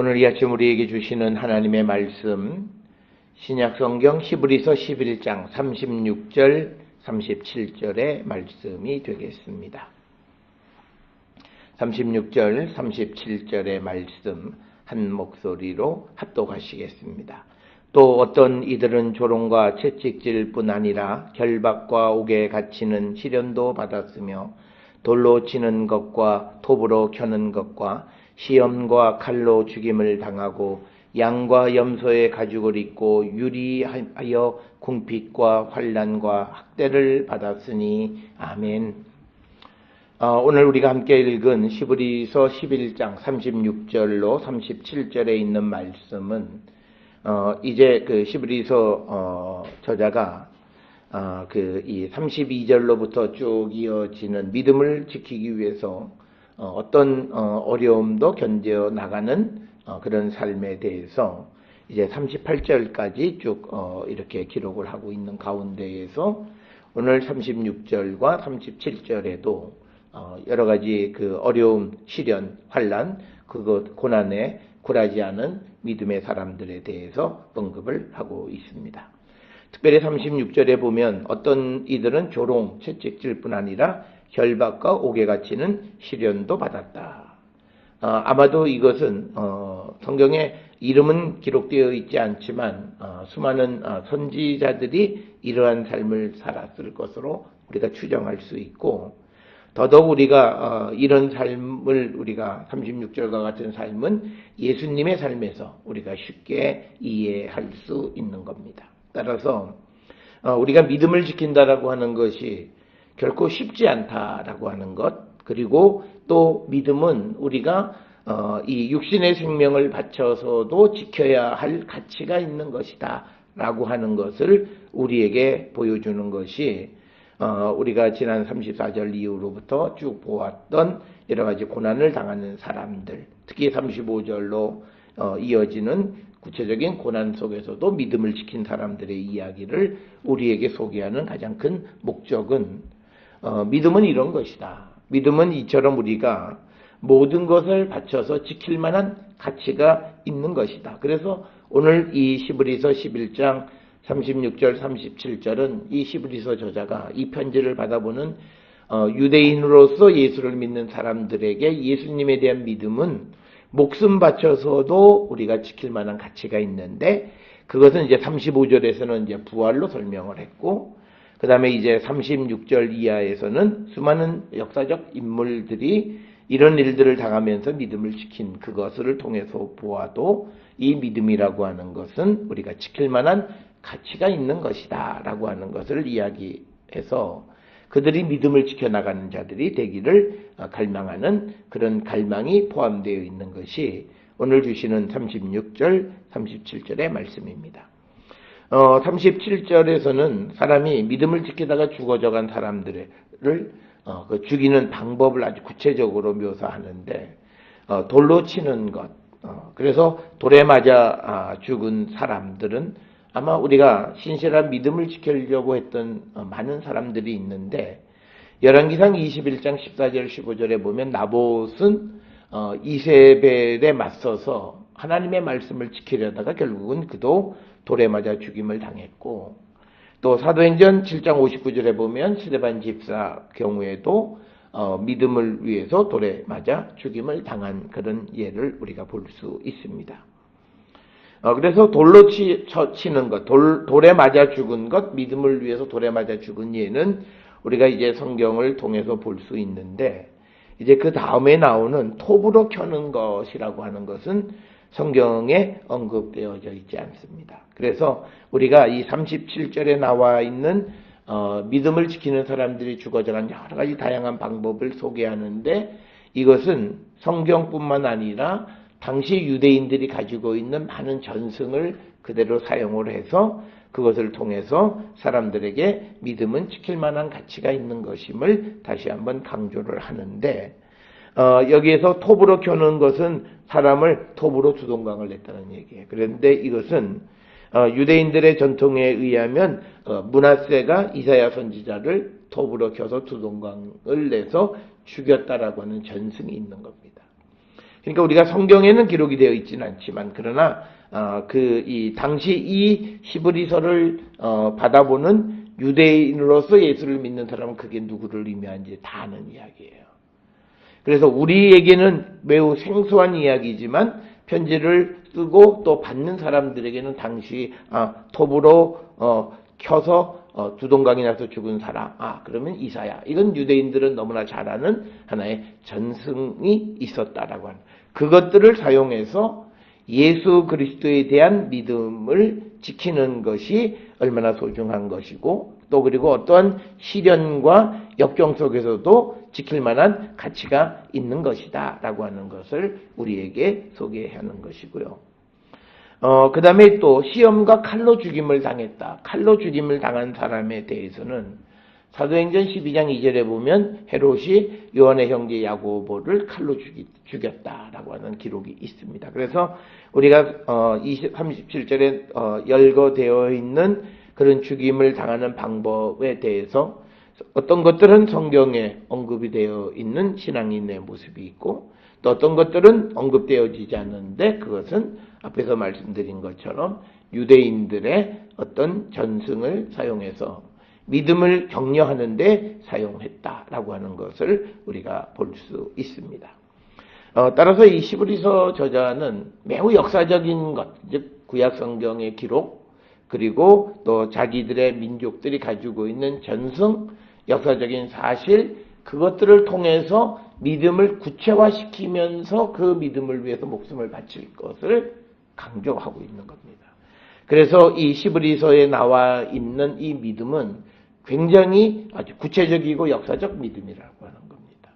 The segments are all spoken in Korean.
오늘 이 아침 우리에게 주시는 하나님의 말씀, 신약성경 히브리서 11장 36절, 37절의 말씀이 되겠습니다. 36절, 37절의 말씀 한 목소리로 합독하시겠습니다. 또 어떤 이들은 조롱과 채찍질 뿐 아니라 결박과 옥에 갇히는 시련도 받았으며 돌로 치는 것과 톱으로 켜는 것과 시험과 칼로 죽임을 당하고 양과 염소의 가죽을 입고 유리하여 궁핍과 환난과 학대를 받았으니 아멘. 오늘 우리가 함께 읽은 히브리서 11장 36절로 37절에 있는 말씀은 이제 그 히브리서 저자가 이 32절로부터 쭉 이어지는 믿음을 지키기 위해서 어떤 어려움도 견뎌 나가는 그런 삶에 대해서 이제 38절까지 쭉 이렇게 기록을 하고 있는 가운데에서 오늘 36절과 37절에도 여러 가지 그 어려움, 시련, 환난, 그것 고난에 굴하지 않은 믿음의 사람들에 대해서 언급을 하고 있습니다. 특별히 36절에 보면 어떤 이들은 조롱, 채찍질뿐 아니라 결박과 옥에 갇히는 시련도 받았다. 아마도 이것은 성경에 이름은 기록되어 있지 않지만 수많은 선지자들이 이러한 삶을 살았을 것으로 우리가 추정할 수 있고, 더더욱 우리가 이런 삶을 우리가 36절과 같은 삶은 예수님의 삶에서 우리가 쉽게 이해할 수 있는 겁니다. 따라서 우리가 믿음을 지킨다라고 하는 것이 결코 쉽지 않다라고 하는 것, 그리고 또 믿음은 우리가 이 육신의 생명을 바쳐서도 지켜야 할 가치가 있는 것이다 라고 하는 것을 우리에게 보여주는 것이 우리가 지난 34절 이후로부터 쭉 보았던 여러 가지 고난을 당하는 사람들, 특히 35절로 이어지는 구체적인 고난 속에서도 믿음을 지킨 사람들의 이야기를 우리에게 소개하는 가장 큰 목적은 믿음은 이런 것이다. 믿음은 이처럼 우리가 모든 것을 바쳐서 지킬 만한 가치가 있는 것이다. 그래서 오늘 이 히브리서 11장 36절, 37절은 이 히브리서 저자가 이 편지를 받아보는 유대인으로서 예수를 믿는 사람들에게 예수님에 대한 믿음은 목숨 바쳐서도 우리가 지킬 만한 가치가 있는데, 그것은 이제 35절에서는 이제 부활로 설명을 했고, 그 다음에 이제 36절 이하에서는 수많은 역사적 인물들이 이런 일들을 당하면서 믿음을 지킨 그것을 통해서 보아도 이 믿음이라고 하는 것은 우리가 지킬 만한 가치가 있는 것이다 라고 하는 것을 이야기해서 그들이 믿음을 지켜나가는 자들이 되기를 갈망하는 그런 갈망이 포함되어 있는 것이 오늘 주시는 36절, 37절의 말씀입니다. 37절에서는 사람이 믿음을 지키다가 죽어져간 사람들을 죽이는 방법을 아주 구체적으로 묘사하는데, 돌로 치는 것, 그래서 돌에 맞아 죽은 사람들은 아마 우리가 신실한 믿음을 지키려고 했던 많은 사람들이 있는데, 열왕기상 21장 14절 15절에 보면 나봇은 이세벨에 맞서서 하나님의 말씀을 지키려다가 결국은 그도 돌에 맞아 죽임을 당했고, 또 사도행전 7장 59절에 보면 스데반 집사 경우에도 믿음을 위해서 돌에 맞아 죽임을 당한 그런 예를 우리가 볼 수 있습니다. 그래서 돌로 치는 것, 돌에 맞아 죽은 것, 믿음을 위해서 돌에 맞아 죽은 예는 우리가 이제 성경을 통해서 볼 수 있는데, 이제 그 다음에 나오는 톱으로 켜는 것이라고 하는 것은 성경에 언급되어져 있지 않습니다. 그래서 우리가 이 37절에 나와 있는 믿음을 지키는 사람들이 죽어져간 여러 가지 다양한 방법을 소개하는데, 이것은 성경뿐만 아니라 당시 유대인들이 가지고 있는 많은 전승을 그대로 사용을 해서 그것을 통해서 사람들에게 믿음은 지킬 만한 가치가 있는 것임을 다시 한번 강조를 하는데, 여기에서 톱으로 켜는 것은 사람을 톱으로 두동강을 냈다는 얘기예요. 그런데 이것은 유대인들의 전통에 의하면 므낫세가 이사야 선지자를 톱으로 켜서 두동강을 내서 죽였다라고 하는 전승이 있는 겁니다. 그러니까 우리가 성경에는 기록이 되어 있지는 않지만 그러나 이 당시 이 히브리서를 받아보는 유대인으로서 예수를 믿는 사람은 그게 누구를 의미하는지 다 아는 이야기예요. 그래서 우리에게는 매우 생소한 이야기지만 편지를 쓰고 또 받는 사람들에게는 당시 톱으로 켜서 두동강이 나서 죽은 사람, 그러면 이사야. 이건 유대인들은 너무나 잘 아는 하나의 전승이 있었다라고 하는 그것들을 사용해서 예수 그리스도에 대한 믿음을 지키는 것이 얼마나 소중한 것이고 또 그리고 어떠한 시련과 역경 속에서도 지킬 만한 가치가 있는 것이다 라고 하는 것을 우리에게 소개하는 것이고요. 그 다음에 또 시험과 칼로 죽임을 당했다. 칼로 죽임을 당한 사람에 대해서는 사도행전 12장 2절에 보면 헤롯이 요한의 형제 야고보를 칼로 죽였다라고 하는 기록이 있습니다. 그래서 우리가 37절에 열거되어 있는 그런 죽임을 당하는 방법에 대해서 어떤 것들은 성경에 언급이 되어 있는 신앙인의 모습이 있고 또 어떤 것들은 언급되어지지 않는데 그것은 앞에서 말씀드린 것처럼 유대인들의 어떤 전승을 사용해서 믿음을 격려하는 데 사용했다라고 하는 것을 우리가 볼 수 있습니다. 따라서 이 히브리서 저자는 매우 역사적인 것, 즉 구약 성경의 기록 그리고 또 자기들의 민족들이 가지고 있는 전승, 역사적인 사실 그것들을 통해서 믿음을 구체화시키면서 그 믿음을 위해서 목숨을 바칠 것을 강조하고 있는 겁니다. 그래서 이 히브리서에 나와 있는 이 믿음은 굉장히 아주 구체적이고 역사적 믿음이라고 하는 겁니다.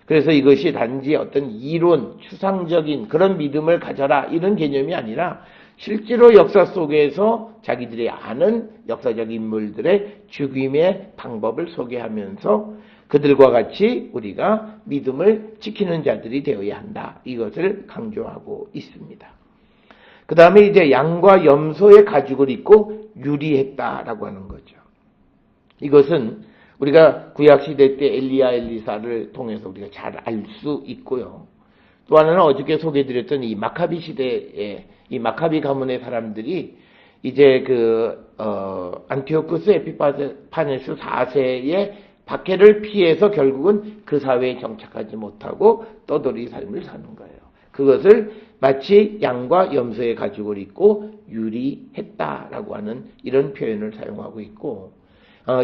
그래서 이것이 단지 어떤 이론, 추상적인 그런 믿음을 가져라 이런 개념이 아니라 실제로 역사 속에서 자기들이 아는 역사적 인물들의 죽임의 방법을 소개하면서 그들과 같이 우리가 믿음을 지키는 자들이 되어야 한다. 이것을 강조하고 있습니다. 그 다음에 이제 양과 염소의 가죽을 입고 유리했다라고 하는 거죠. 이것은 우리가 구약시대 때 엘리야 엘리사를 통해서 우리가 잘 알 수 있고요. 또 하나는 어저께 소개해드렸던 이 마카비 시대에 이 마카비 가문의 사람들이 이제 안티오쿠스 에피파네스 4세의 박해를 피해서 결국은 그 사회에 정착하지 못하고 떠돌이 삶을 사는 거예요. 그것을 마치 양과 염소의 가죽을 입고 유리했다라고 하는 이런 표현을 사용하고 있고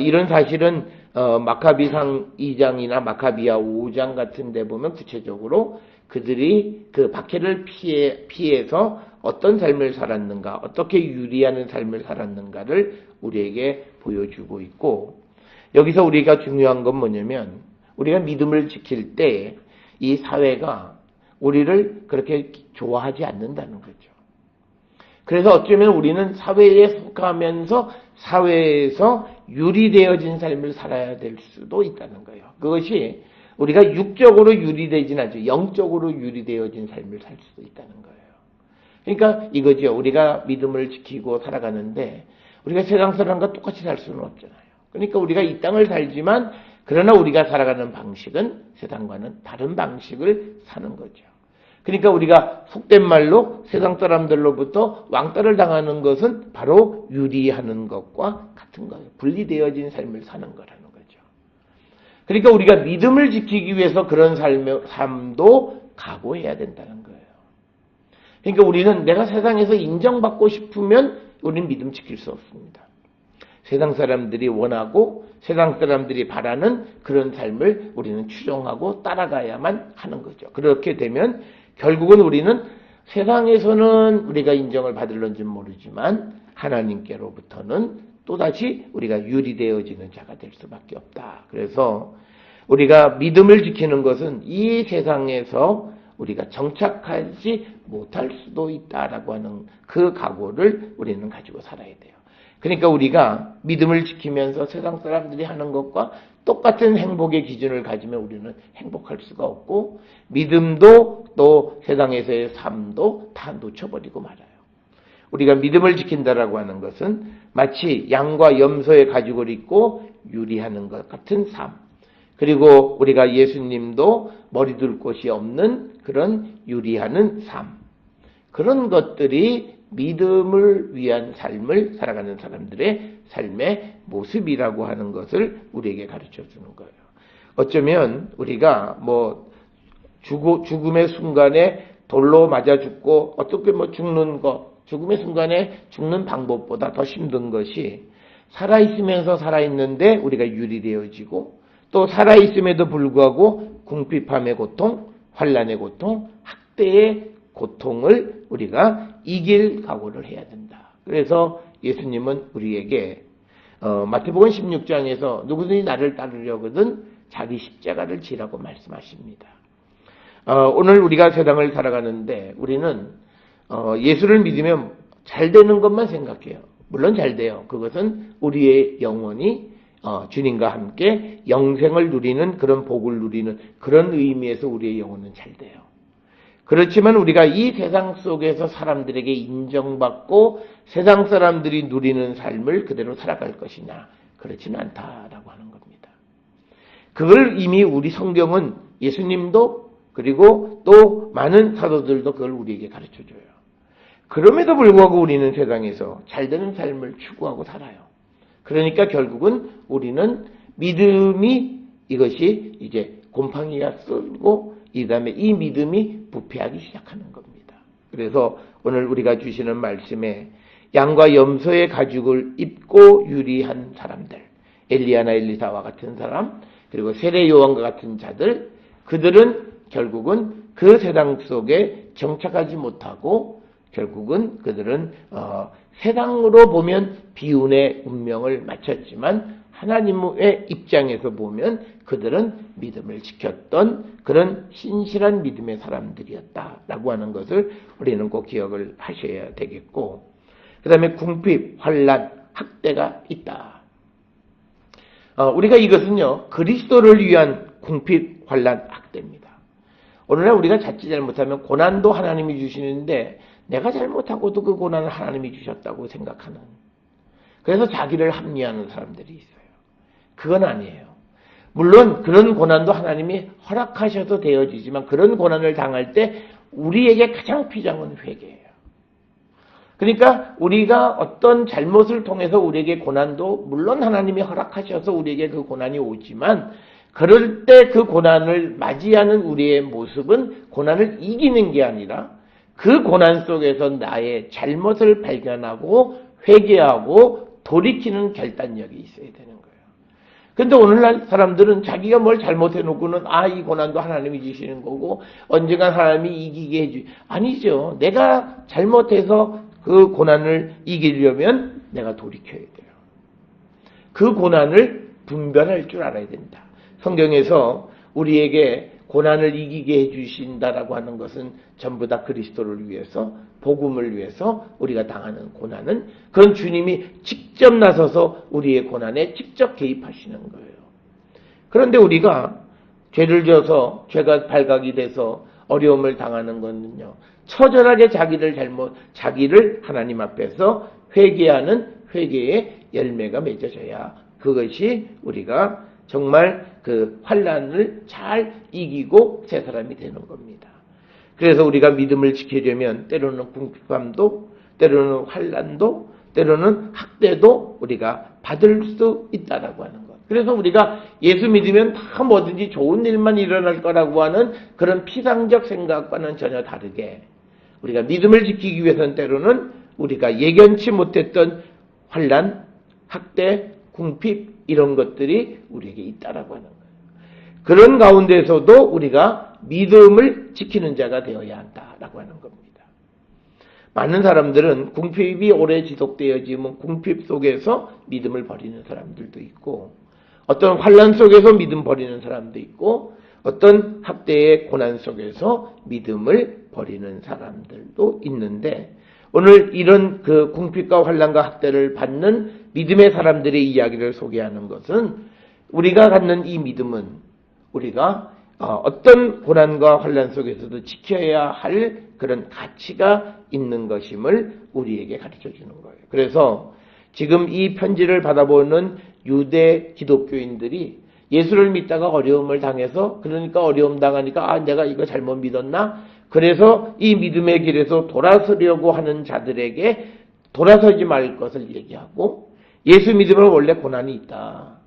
이런 사실은 마카비상 2장이나 마카비아 5장 같은 데 보면 구체적으로 그들이 그 박해를 피해서 어떤 삶을 살았는가, 어떻게 유리하는 삶을 살았는가를 우리에게 보여주고 있고 여기서 우리가 중요한 건 뭐냐면 우리가 믿음을 지킬 때 이 사회가 우리를 그렇게 좋아하지 않는다는 거죠. 그래서 어쩌면 우리는 사회에 속하면서 사회에서 유리되어진 삶을 살아야 될 수도 있다는 거예요. 그것이 우리가 육적으로 유리되진 않죠. 영적으로 유리되어진 삶을 살 수도 있다는 거예요. 그러니까 이거죠. 우리가 믿음을 지키고 살아가는데 우리가 세상 사람과 똑같이 살 수는 없잖아요. 그러니까 우리가 이 땅을 살지만 그러나 우리가 살아가는 방식은 세상과는 다른 방식을 사는 거죠. 그러니까 우리가 속된 말로 세상 사람들로부터 왕따를 당하는 것은 바로 유리하는 것과 같은 거예요. 분리되어진 삶을 사는 거라는 거죠. 그러니까 우리가 믿음을 지키기 위해서 그런 삶도 각오해야 된다는 거예요. 그러니까 우리는 내가 세상에서 인정받고 싶으면 우리는 믿음 지킬 수 없습니다. 세상 사람들이 원하고 세상 사람들이 바라는 그런 삶을 우리는 추종하고 따라가야만 하는 거죠. 그렇게 되면 결국은 우리는 세상에서는 우리가 인정을 받을런지는 모르지만 하나님께로부터는 또다시 우리가 유리되어지는 자가 될 수밖에 없다. 그래서 우리가 믿음을 지키는 것은 이 세상에서 우리가 정착하지 못할 수도 있다라고 하는 그 각오를 우리는 가지고 살아야 돼요. 그러니까 우리가 믿음을 지키면서 세상 사람들이 하는 것과 똑같은 행복의 기준을 가지면 우리는 행복할 수가 없고 믿음도 또 세상에서의 삶도 다 놓쳐버리고 말아요. 우리가 믿음을 지킨다라고 하는 것은 마치 양과 염소의 가죽을 입고 유리하는 것 같은 삶. 그리고 우리가 예수님도 머리 둘 곳이 없는 그런 유리하는 삶, 그런 것들이 믿음을 위한 삶을 살아가는 사람들의 삶의 모습이라고 하는 것을 우리에게 가르쳐 주는 거예요. 어쩌면 우리가 죽음의 순간에 돌로 맞아 죽고 어떻게 죽는 것, 죽음의 순간에 죽는 방법보다 더 힘든 것이 살아있으면서 살아있는데 우리가 유리되어지고 또 살아있음에도 불구하고 궁핍함의 고통, 환난의 고통, 학대의 고통을 우리가 이길 각오를 해야 된다. 그래서 예수님은 우리에게 마태복음 16장에서 누구든지 나를 따르려거든 자기 십자가를 지라고 말씀하십니다. 오늘 우리가 세상을 살아가는데 우리는 예수를 믿으면 잘 되는 것만 생각해요. 물론 잘 돼요. 그것은 우리의 영혼이 주님과 함께 영생을 누리는 그런 복을 누리는 그런 의미에서 우리의 영혼은 잘 돼요. 그렇지만 우리가 이 세상 속에서 사람들에게 인정받고 세상 사람들이 누리는 삶을 그대로 살아갈 것이냐, 그렇지는 않다라고 하는 겁니다. 그걸 이미 우리 성경은 예수님도 그리고 또 많은 사도들도 그걸 우리에게 가르쳐줘요. 그럼에도 불구하고 우리는 세상에서 잘되는 삶을 추구하고 살아요. 그러니까 결국은 우리는 믿음이 이것이 이제 곰팡이가 쓰고 이 다음에 이 믿음이 부패하기 시작하는 겁니다. 그래서 오늘 우리가 주시는 말씀에 양과 염소의 가죽을 입고 유리한 사람들, 엘리야나 엘리사와 같은 사람, 그리고 세례 요한과 같은 자들, 그들은 결국은 그 세상 속에 정착하지 못하고 결국은 그들은 세상으로 보면 비운의 운명을 마쳤지만 하나님의 입장에서 보면 그들은 믿음을 지켰던 그런 신실한 믿음의 사람들이었다라고 하는 것을 우리는 꼭 기억을 하셔야 되겠고, 그 다음에 궁핍, 환난, 학대가 있다. 우리가 이것은요 그리스도를 위한 궁핍, 환난, 학대입니다. 오늘날 우리가 자칫 잘못하면 고난도 하나님이 주시는데 내가 잘못하고도 그 고난을 하나님이 주셨다고 생각하는, 그래서 자기를 합리화하는 사람들이 있어요. 그건 아니에요. 물론 그런 고난도 하나님이 허락하셔서 되어지지만 그런 고난을 당할 때 우리에게 가장 필요한 건 회개예요. 그러니까 우리가 어떤 잘못을 통해서 우리에게 고난도 물론 하나님이 허락하셔서 우리에게 그 고난이 오지만 그럴 때 그 고난을 맞이하는 우리의 모습은 고난을 이기는 게 아니라 그 고난 속에서 나의 잘못을 발견하고 회개하고 돌이키는 결단력이 있어야 되는 거예요. 근데 오늘날 사람들은 자기가 뭘 잘못해놓고는 이 고난도 하나님이 주시는 거고 언젠간 하나님이 이기게 해주. 아니죠. 내가 잘못해서 그 고난을 이기려면 내가 돌이켜야 돼요. 그 고난을 분별할 줄 알아야 된다. 성경에서 우리에게 고난을 이기게 해주신다라고 하는 것은 전부 다 그리스도를 위해서, 복음을 위해서 우리가 당하는 고난은 그런 주님이 직접 나서서 우리의 고난에 직접 개입하시는 거예요. 그런데 우리가 죄를 져서 죄가 발각이 돼서 어려움을 당하는 것은요, 처절하게 자기를 하나님 앞에서 회개하는 회개의 열매가 맺어져야 그것이 우리가 정말 그 환난을 잘 이기고 새 사람이 되는 겁니다. 그래서 우리가 믿음을 지키려면 때로는 궁핍함도, 때로는 환난도, 때로는 학대도 우리가 받을 수 있다라고 하는 것. 그래서 우리가 예수 믿으면 다 뭐든지 좋은 일만 일어날 거라고 하는 그런 피상적 생각과는 전혀 다르게 우리가 믿음을 지키기 위해서는 때로는 우리가 예견치 못했던 환난, 학대, 궁핍 이런 것들이 우리에게 있다라고 하는 거예요. 그런 가운데서도 우리가 믿음을 지키는 자가 되어야 한다라고 하는 겁니다. 많은 사람들은 궁핍이 오래 지속되어지면 궁핍 속에서 믿음을 버리는 사람들도 있고 어떤 환난 속에서 믿음 버리는 사람도 있고 어떤 학대의 고난 속에서 믿음을 버리는 사람들도 있는데 오늘 이런 그 궁핍과 환난과 학대를 받는 믿음의 사람들의 이야기를 소개하는 것은 우리가 갖는 이 믿음은 우리가 어떤 고난과 환난 속에서도 지켜야 할 그런 가치가 있는 것임을 우리에게 가르쳐 주는 거예요. 그래서 지금 이 편지를 받아보는 유대 기독교인들이 예수를 믿다가 어려움을 당해서 그러니까 어려움 당하니까 내가 이거 잘못 믿었나? 그래서 이 믿음의 길에서 돌아서려고 하는 자들에게 돌아서지 말 것을 얘기하고 예수 믿으면 원래 고난이 있다.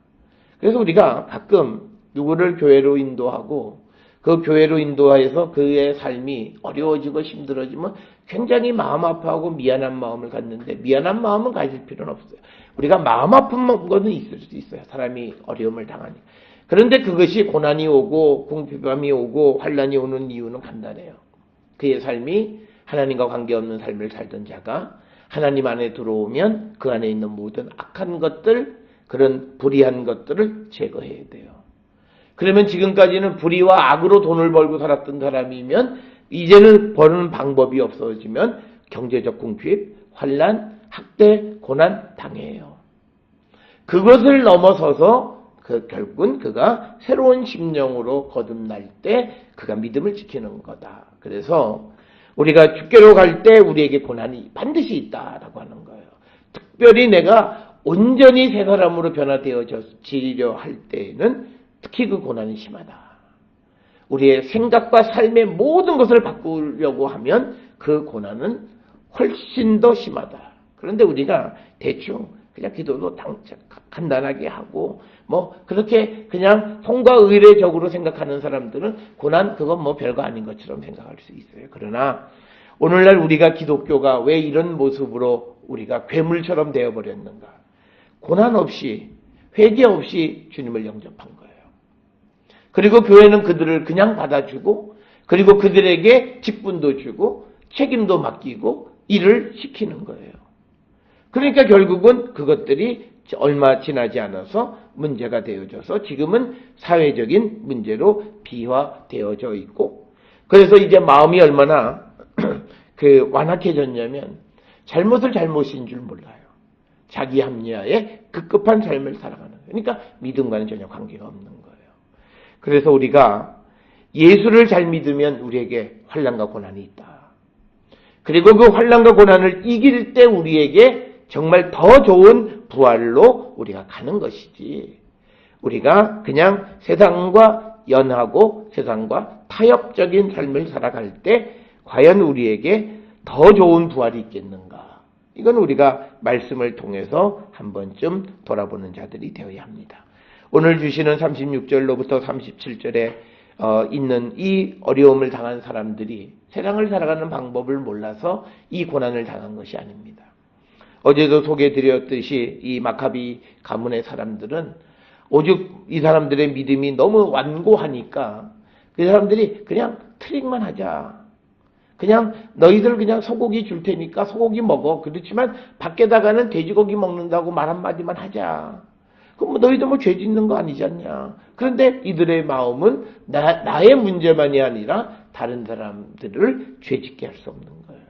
그래서 우리가 가끔 누구를 교회로 인도하고 그 교회로 인도해서 그의 삶이 어려워지고 힘들어지면 굉장히 마음 아파하고 미안한 마음을 갖는데 미안한 마음은 가질 필요는 없어요. 우리가 마음 아픈 거는 있을 수 있어요. 사람이 어려움을 당하니까. 그런데 그것이 고난이 오고 궁핍함이 오고 환난이 오는 이유는 간단해요. 그의 삶이 하나님과 관계없는 삶을 살던 자가 하나님 안에 들어오면 그 안에 있는 모든 악한 것들, 그런 불의한 것들을 제거해야 돼요. 그러면 지금까지는 불의와 악으로 돈을 벌고 살았던 사람이면 이제는 버는 방법이 없어지면 경제적 궁핍, 환난, 학대, 고난 당해요. 그것을 넘어서서 결국은 그가 새로운 심령으로 거듭날 때 그가 믿음을 지키는 거다. 그래서 우리가 주께로 갈 때 우리에게 고난이 반드시 있다라고 하는 거예요. 특별히 내가 온전히 새 사람으로 변화되어지려 할 때에는 특히 그 고난이 심하다. 우리의 생각과 삶의 모든 것을 바꾸려고 하면 그 고난은 훨씬 더 심하다. 그런데 우리가 대충 그냥 기도도 간단하게 하고 그렇게 그냥 통과 의례적으로 생각하는 사람들은 고난 그건 별거 아닌 것처럼 생각할 수 있어요. 그러나 오늘날 우리가 기독교가 왜 이런 모습으로 우리가 괴물처럼 되어버렸는가? 고난 없이 회개 없이 주님을 영접한 거예요. 그리고 교회는 그들을 그냥 받아주고 그리고 그들에게 직분도 주고 책임도 맡기고 일을 시키는 거예요. 그러니까 결국은 그것들이 얼마 지나지 않아서 문제가 되어져서 지금은 사회적인 문제로 비화되어져 있고 그래서 이제 마음이 얼마나 완악해졌냐면 잘못을 잘못인 줄 몰라요. 자기 합리화에 급급한 삶을 살아가는 거예요. 그러니까 믿음과는 전혀 관계가 없는 거예요. 그래서 우리가 예수를 잘 믿으면 우리에게 환난과 고난이 있다. 그리고 그 환난과 고난을 이길 때 우리에게 정말 더 좋은 부활로 우리가 가는 것이지 우리가 그냥 세상과 연하고 세상과 타협적인 삶을 살아갈 때 과연 우리에게 더 좋은 부활이 있겠는가? 이건 우리가 말씀을 통해서 한 번쯤 돌아보는 자들이 되어야 합니다. 오늘 주시는 36절로부터 37절에 있는 이 어려움을 당한 사람들이 세상을 살아가는 방법을 몰라서 이 고난을 당한 것이 아닙니다. 어제도 소개드렸듯이 이 마카비 가문의 사람들은 오죽 이 사람들의 믿음이 너무 완고하니까 그 사람들이 그냥 트릭만 하자. 그냥 너희들 그냥 소고기 줄 테니까 소고기 먹어. 그렇지만 밖에다가는 돼지고기 먹는다고 말 한마디만 하자. 그럼 너희도 죄 짓는 거 아니지 않냐. 그런데 이들의 마음은 나의 문제만이 아니라 다른 사람들을 죄 짓게 할 수 없는 거예요.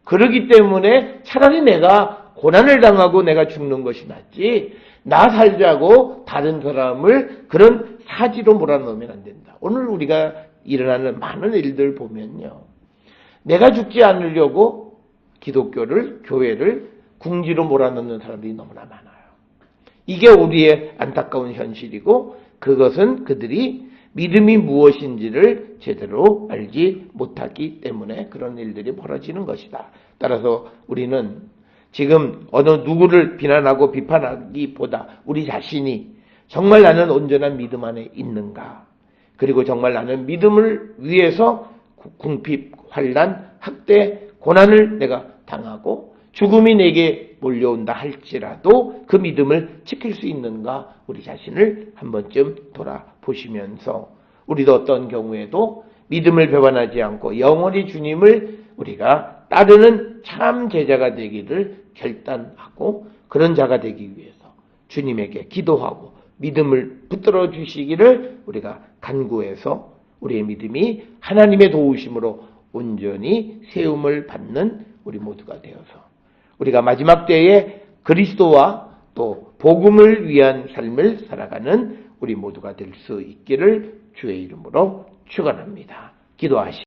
그렇기 때문에 차라리 내가 고난을 당하고 내가 죽는 것이 낫지 나 살자고 다른 사람을 그런 사지로 몰아넣으면 안 된다. 오늘 우리가 일어나는 많은 일들 보면요. 내가 죽지 않으려고 기독교를, 교회를 궁지로 몰아넣는 사람들이 너무나 많아요. 이게 우리의 안타까운 현실이고 그것은 그들이 믿음이 무엇인지를 제대로 알지 못하기 때문에 그런 일들이 벌어지는 것이다. 따라서 우리는 지금 어느 누구를 비난하고 비판하기보다 우리 자신이 정말 나는 온전한 믿음 안에 있는가? 그리고 정말 나는 믿음을 위해서 궁핍, 환난, 학대, 고난을 내가 당하고 죽음이 내게 몰려온다 할지라도 그 믿음을 지킬 수 있는가 우리 자신을 한 번쯤 돌아보시면서 우리도 어떤 경우에도 믿음을 배반하지 않고 영원히 주님을 우리가 따르는 참 제자가 되기를 결단하고 그런 자가 되기 위해서 주님에게 기도하고 믿음을 붙들어 주시기를 우리가 간구해서 우리의 믿음이 하나님의 도우심으로 온전히 세움을 받는 우리 모두가 되어서 우리가 마지막 때에 그리스도와 또 복음을 위한 삶을 살아가는 우리 모두가 될 수 있기를 주의 이름으로 축원합니다. 기도하시기